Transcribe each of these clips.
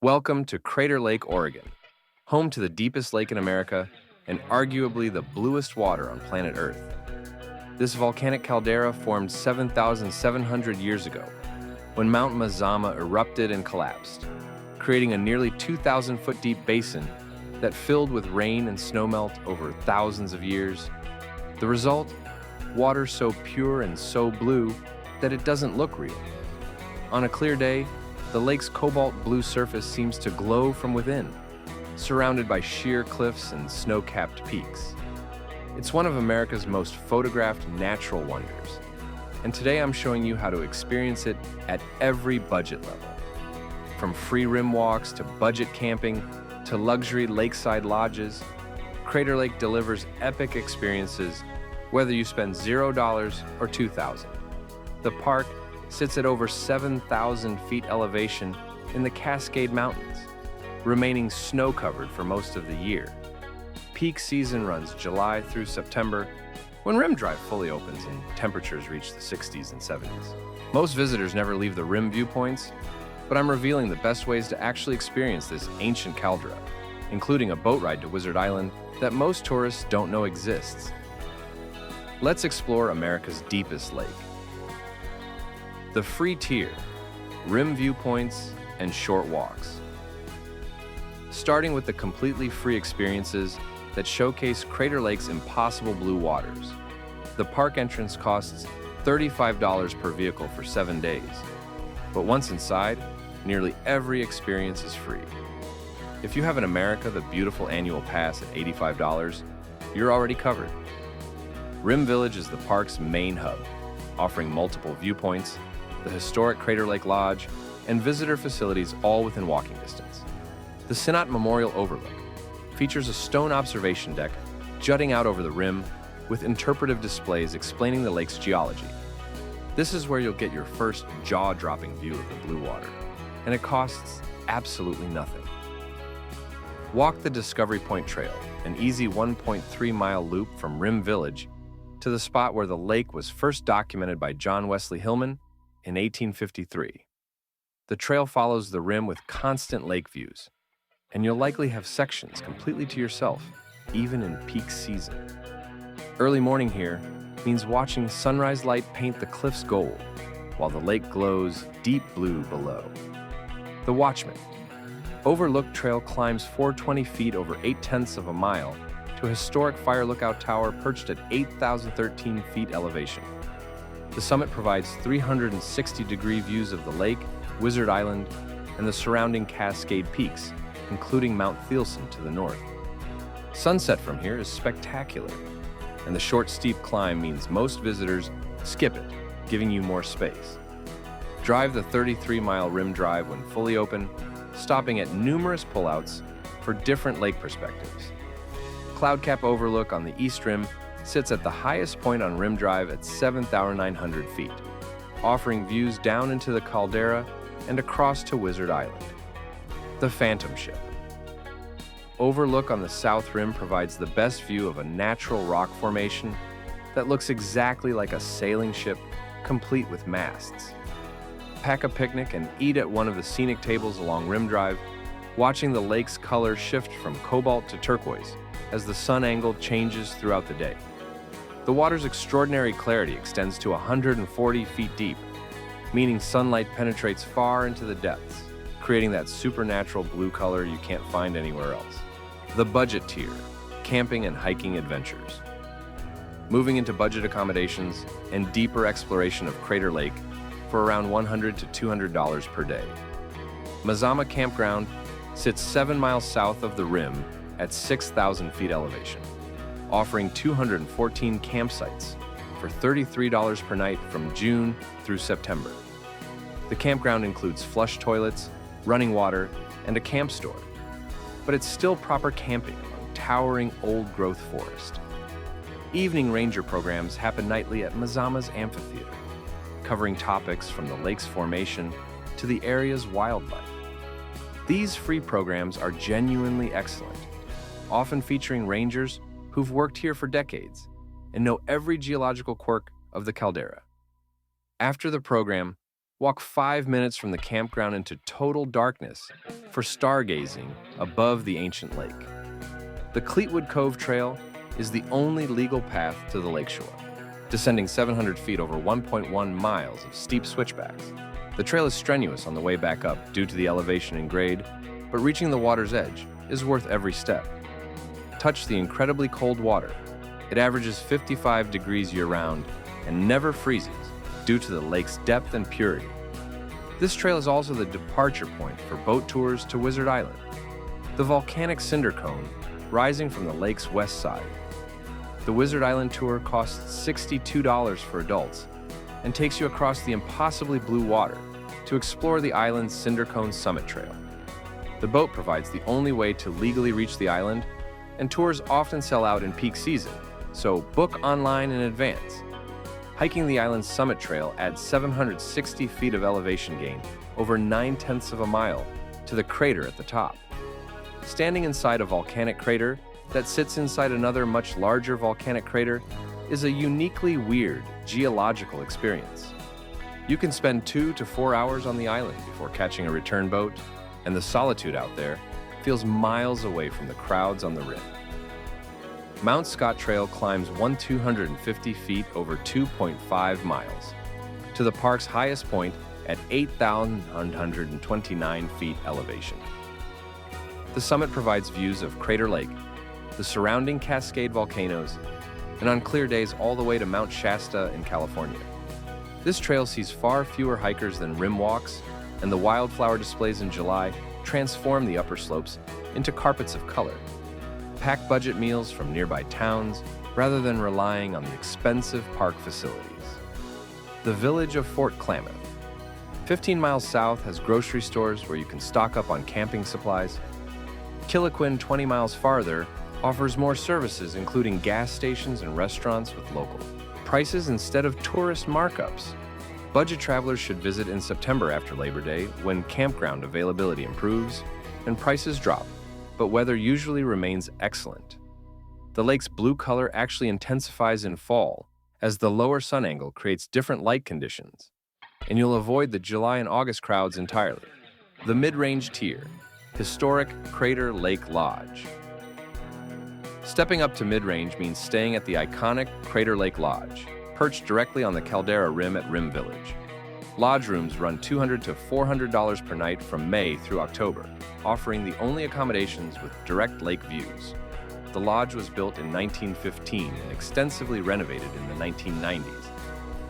Welcome to Crater Lake, Oregon, home to the deepest lake in America and arguably the bluest water on planet Earth. This volcanic caldera formed 7,700 years ago when Mount Mazama erupted and collapsed, creating a nearly 2,000-foot deep basin that filled with rain and snowmelt over thousands of years. The result? Water so pure and so blue that it doesn't look real. On a clear day, the lake's cobalt blue surface seems to glow from within, surrounded by sheer cliffs and snow-capped peaks. It's one of America's most photographed natural wonders, and today I'm showing you how to experience it at every budget level. From free rim walks to budget camping to luxury lakeside lodges, Crater Lake delivers epic experiences whether you spend $0 or $2,000. The park sits at over 7,000 feet elevation in the Cascade Mountains, remaining snow-covered for most of the year. Peak season runs July through September, when Rim Drive fully opens and temperatures reach the 60s and 70s. Most visitors never leave the Rim viewpoints, but I'm revealing the best ways to actually experience this ancient caldera, including a boat ride to Wizard Island that most tourists don't know exists. Let's explore America's deepest lake. The free tier, rim viewpoints, and short walks. Starting with the completely free experiences that showcase Crater Lake's impossible blue waters. The park entrance costs $35 per vehicle for 7 days. But once inside, nearly every experience is free. If you have an America the Beautiful annual pass at $85, you're already covered. Rim Village is the park's main hub, offering multiple viewpoints, the historic Crater Lake Lodge, and visitor facilities all within walking distance. The Sinnott Memorial Overlook features a stone observation deck jutting out over the rim with interpretive displays explaining the lake's geology. This is where you'll get your first jaw-dropping view of the blue water, and it costs absolutely nothing. Walk the Discovery Point Trail, an easy 1.3-mile loop from Rim Village to the spot where the lake was first documented by John Wesley Hillman in 1853. The trail follows the rim with constant lake views, and you'll likely have sections completely to yourself, even in peak season. Early morning here means watching sunrise light paint the cliffs gold, while the lake glows deep blue below. The Watchman Overlook Trail climbs 420 feet over 0.8 of a mile to a historic fire lookout tower perched at 8,013 feet elevation. The summit provides 360-degree views of the lake, Wizard Island, and the surrounding Cascade peaks, including Mount Thielsen to the north. Sunset from here is spectacular, and the short, steep climb means most visitors skip it, giving you more space. Drive the 33-mile Rim Drive when fully open, stopping at numerous pullouts for different lake perspectives. Cloud Cap Overlook on the East Rim sits at the highest point on Rim Drive at 7,900 feet, offering views down into the caldera and across to Wizard Island. The Phantom Ship Overlook on the South Rim provides the best view of a natural rock formation that looks exactly like a sailing ship, complete with masts. Pack a picnic and eat at one of the scenic tables along Rim Drive, watching the lake's color shift from cobalt to turquoise as the sun angle changes throughout the day. The water's extraordinary clarity extends to 140 feet deep, meaning sunlight penetrates far into the depths, creating that supernatural blue color you can't find anywhere else. The budget tier, camping and hiking adventures. Moving into budget accommodations and deeper exploration of Crater Lake for around $100 to $200 per day. Mazama Campground sits 7 miles south of the rim at 6,000 feet elevation, offering 214 campsites for $33 per night from June through September. The campground includes flush toilets, running water, and a camp store, but it's still proper camping among towering old-growth forest. Evening ranger programs happen nightly at Mazama's amphitheater, covering topics from the lake's formation to the area's wildlife. These free programs are genuinely excellent, often featuring rangers who've worked here for decades and know every geological quirk of the caldera. After the program, Walk 5 minutes from the campground into total darkness for stargazing above the ancient lake. The Cleetwood Cove Trail is the only legal path to the lakeshore, descending 700 feet over 1.1 miles of steep switchbacks. The trail is strenuous on the way back up due to the elevation and grade, but reaching the water's edge is worth every step. Touch the incredibly cold water. It averages 55 degrees year-round and never freezes due to the lake's depth and purity. This trail is also the departure point for boat tours to Wizard Island, the volcanic cinder cone rising from the lake's west side. The Wizard Island tour costs $62 for adults and takes you across the impossibly blue water to explore the island's cinder cone summit trail. The boat provides the only way to legally reach the island, and tours often sell out in peak season, so book online in advance. Hiking the island's summit trail adds 760 feet of elevation gain, over 9/10 of a mile, to the crater at the top. Standing inside a volcanic crater that sits inside another much larger volcanic crater is a uniquely weird geological experience. You can spend 2 to 4 hours on the island before catching a return boat, and the solitude out there feels miles away from the crowds on the rim. Mount Scott Trail climbs 1,250 feet over 2.5 miles to the park's highest point at 8,129 feet elevation. The summit provides views of Crater Lake, the surrounding Cascade volcanoes, and on clear days all the way to Mount Shasta in California. This trail sees far fewer hikers than rim walks, and the wildflower displays in July transform the upper slopes into carpets of color. Pack budget meals from nearby towns rather than relying on the expensive park facilities. The village of Fort Klamath, 15 miles south, has grocery stores where you can stock up on camping supplies. Kiloquin, 20 miles farther, offers more services including gas stations and restaurants with local prices instead of tourist markups. Budget travelers should visit in September after Labor Day, when campground availability improves and prices drop, but weather usually remains excellent. The lake's blue color actually intensifies in fall as the lower sun angle creates different light conditions, and you'll avoid the July and August crowds entirely. The mid-range tier, historic Crater Lake Lodge. Stepping up to mid-range means staying at the iconic Crater Lake Lodge, perched directly on the caldera rim at Rim Village. Lodge rooms run $200 to $400 per night from May through October, offering the only accommodations with direct lake views. The lodge was built in 1915 and extensively renovated in the 1990s,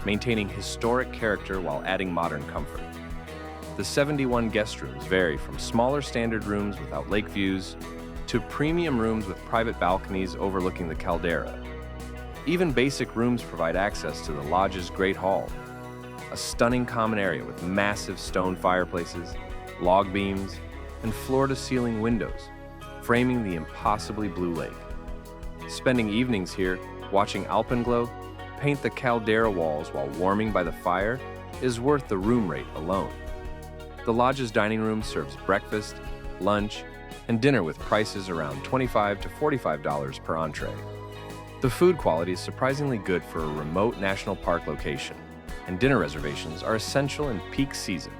maintaining historic character while adding modern comfort. The 71 guest rooms vary from smaller standard rooms without lake views to premium rooms with private balconies overlooking the caldera. Even basic rooms provide access to the lodge's Great Hall, a stunning common area with massive stone fireplaces, log beams, and floor-to-ceiling windows, framing the impossibly blue lake. Spending evenings here, watching alpenglow paint the caldera walls while warming by the fire is worth the room rate alone. The lodge's dining room serves breakfast, lunch, and dinner with prices around $25 to $45 per entree. The food quality is surprisingly good for a remote national park location, and dinner reservations are essential in peak season.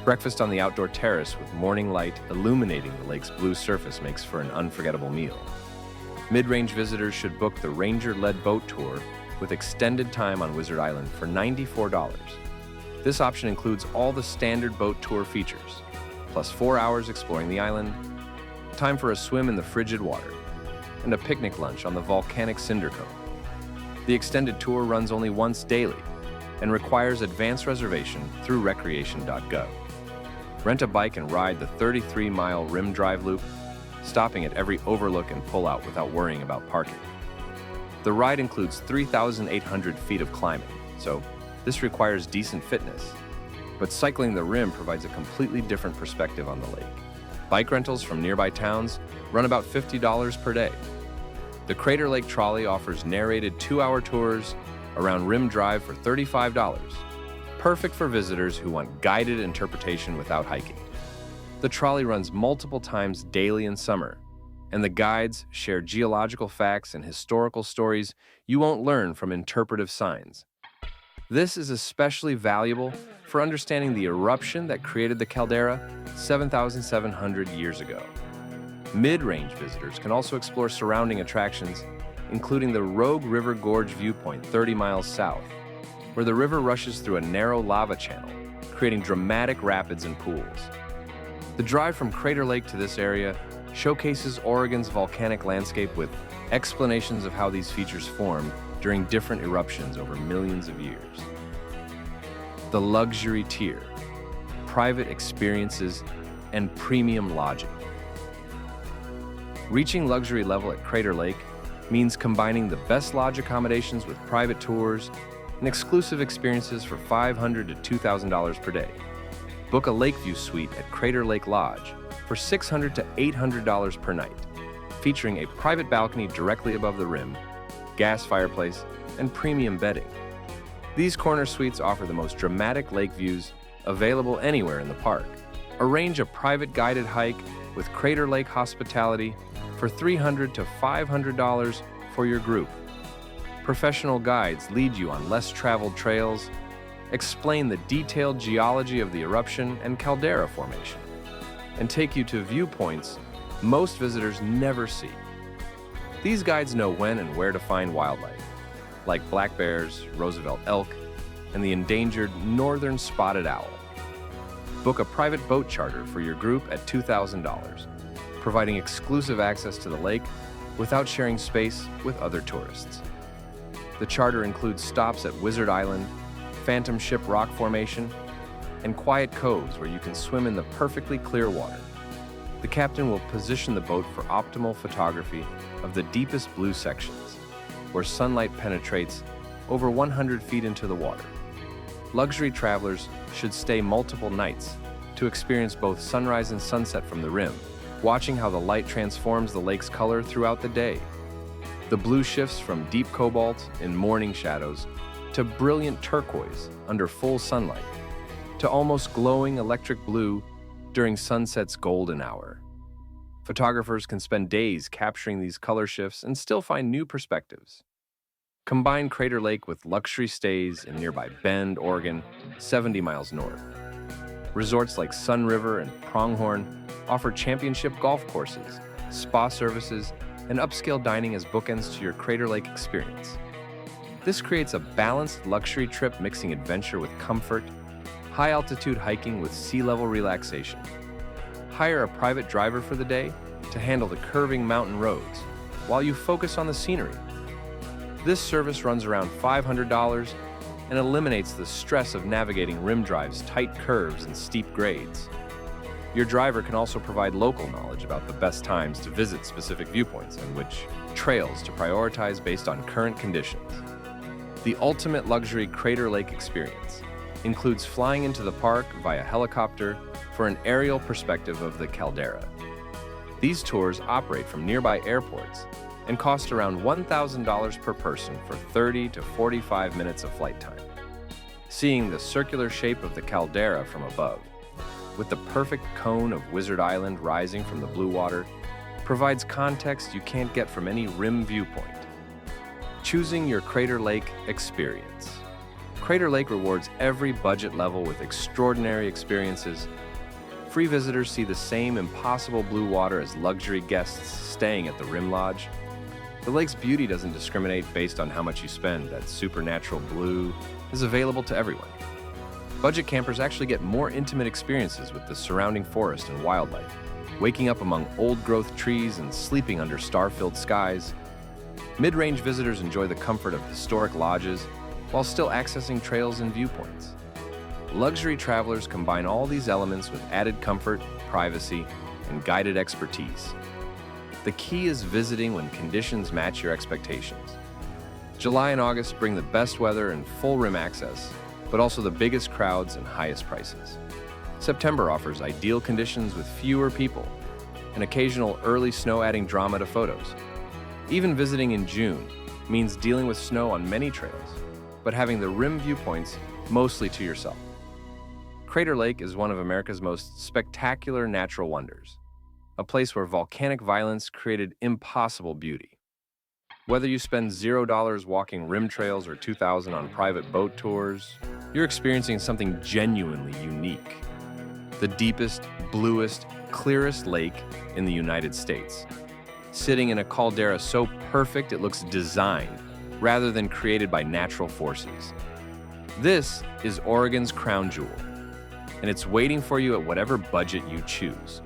Breakfast on the outdoor terrace with morning light illuminating the lake's blue surface makes for an unforgettable meal. Mid-range visitors should book the ranger-led boat tour with extended time on Wizard Island for $94. This option includes all the standard boat tour features, plus 4 hours exploring the island, time for a swim in the frigid water, and a picnic lunch on the volcanic cinder cone. The extended tour runs only once daily and requires advance reservation through recreation.gov. Rent a bike and ride the 33-mile rim drive loop, stopping at every overlook and pullout without worrying about parking. The ride includes 3,800 feet of climbing, so this requires decent fitness, but cycling the rim provides a completely different perspective on the lake. Bike rentals from nearby towns run about $50 per day. The Crater Lake Trolley offers narrated 2-hour tours around Rim Drive for $35, perfect for visitors who want guided interpretation without hiking. The trolley runs multiple times daily in summer, and the guides share geological facts and historical stories you won't learn from interpretive signs. This is especially valuable for understanding the eruption that created the caldera 7,700 years ago. Mid-range visitors can also explore surrounding attractions, including the Rogue River Gorge viewpoint 30 miles south, where the river rushes through a narrow lava channel, creating dramatic rapids and pools. The drive from Crater Lake to this area showcases Oregon's volcanic landscape with explanations of how these features formed during different eruptions over millions of years. The luxury tier, private experiences, and premium lodging. Reaching luxury level at Crater Lake means combining the best lodge accommodations with private tours and exclusive experiences for $500 to $2,000 per day. Book a Lakeview suite at Crater Lake Lodge for $600 to $800 per night, featuring a private balcony directly above the rim, gas fireplace, and premium bedding. These corner suites offer the most dramatic lake views available anywhere in the park. Arrange a private guided hike with Crater Lake hospitality for $300 to $500 for your group. Professional guides lead you on less traveled trails, explain the detailed geology of the eruption and caldera formation, and take you to viewpoints most visitors never see. These guides know when and where to find wildlife, like black bears, Roosevelt elk, and the endangered northern spotted owl. Book a private boat charter for your group at $2,000, providing exclusive access to the lake without sharing space with other tourists. The charter includes stops at Wizard Island, Phantom Ship Rock Formation, and quiet coves where you can swim in the perfectly clear water. The captain will position the boat for optimal photography of the deepest blue sections, where sunlight penetrates over 100 feet into the water. Luxury travelers should stay multiple nights to experience both sunrise and sunset from the rim, watching how the light transforms the lake's color throughout the day. The blue shifts from deep cobalt in morning shadows to brilliant turquoise under full sunlight, to almost glowing electric blue during sunset's golden hour. Photographers can spend days capturing these color shifts and still find new perspectives. Combine Crater Lake with luxury stays in nearby Bend, Oregon, 70 miles north. Resorts like Sun River and Pronghorn offer championship golf courses, spa services, and upscale dining as bookends to your Crater Lake experience. This creates a balanced luxury trip mixing adventure with comfort, high-altitude hiking with sea-level relaxation. Hire a private driver for the day to handle the curving mountain roads while you focus on the scenery. This service runs around $500 and eliminates the stress of navigating rim drives, tight curves, and steep grades. Your driver can also provide local knowledge about the best times to visit specific viewpoints and which trails to prioritize based on current conditions. The ultimate luxury Crater Lake experience includes flying into the park via helicopter for an aerial perspective of the caldera. These tours operate from nearby airports and cost around $1,000 per person for 30 to 45 minutes of flight time. Seeing the circular shape of the caldera from above, with the perfect cone of Wizard Island rising from the blue water, provides context you can't get from any rim viewpoint. Choosing your Crater Lake experience. Crater Lake rewards every budget level with extraordinary experiences. Free visitors see the same impossible blue water as luxury guests staying at the Rim Lodge. The lake's beauty doesn't discriminate based on how much you spend. That supernatural blue is available to everyone. Budget campers actually get more intimate experiences with the surrounding forest and wildlife, waking up among old-growth trees and sleeping under star-filled skies. Mid-range visitors enjoy the comfort of historic lodges while still accessing trails and viewpoints. Luxury travelers combine all these elements with added comfort, privacy, and guided expertise. The key is visiting when conditions match your expectations. July and August bring the best weather and full rim access, but also the biggest crowds and highest prices. September offers ideal conditions with fewer people, and occasional early snow adding drama to photos. Even visiting in June means dealing with snow on many trails, but having the rim viewpoints mostly to yourself. Crater Lake is one of America's most spectacular natural wonders, a place where volcanic violence created impossible beauty. Whether you spend $0 walking rim trails or $2,000 on private boat tours, you're experiencing something genuinely unique. The deepest, bluest, clearest lake in the United States, sitting in a caldera so perfect it looks designed rather than created by natural forces. This is Oregon's crown jewel, and it's waiting for you at whatever budget you choose.